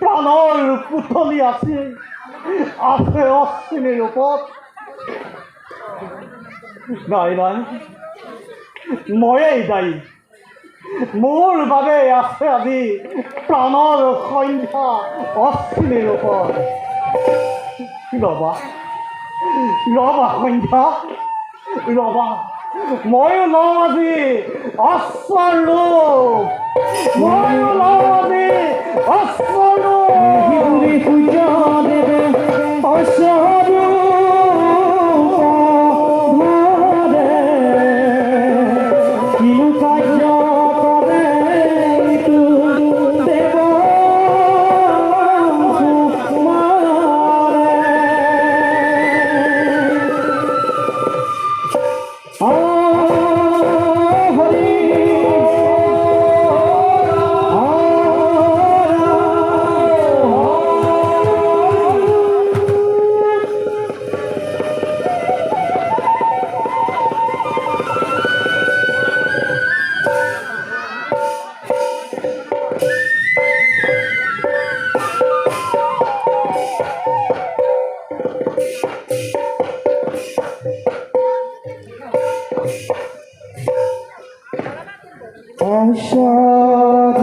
প্রাণর পুতলি আছে আছে অশ্বিনীর উপর নাই নাই ময়েই দায়ী মোৰ বাবে আছে আজি প্ৰাণৰ সন্ধ্যা অশ্বিনীৰ উপৰ ৰবা ৰবা সন্ধ্যা ৰবা ময়ো লওঁ আজি অশ্বৰ ৰূপ ময়ো লওঁ আজি অশ্বৰ ৰূপ সূৰ্য দেৱে অশ্বৰ स्वरूप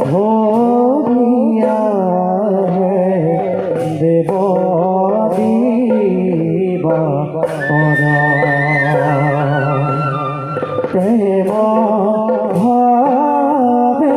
भोगिया देव दीवा प्रेम भावे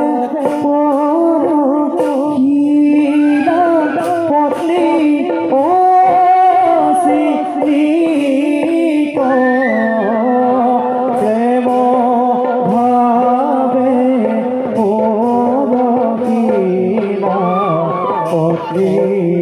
पत्नी ओ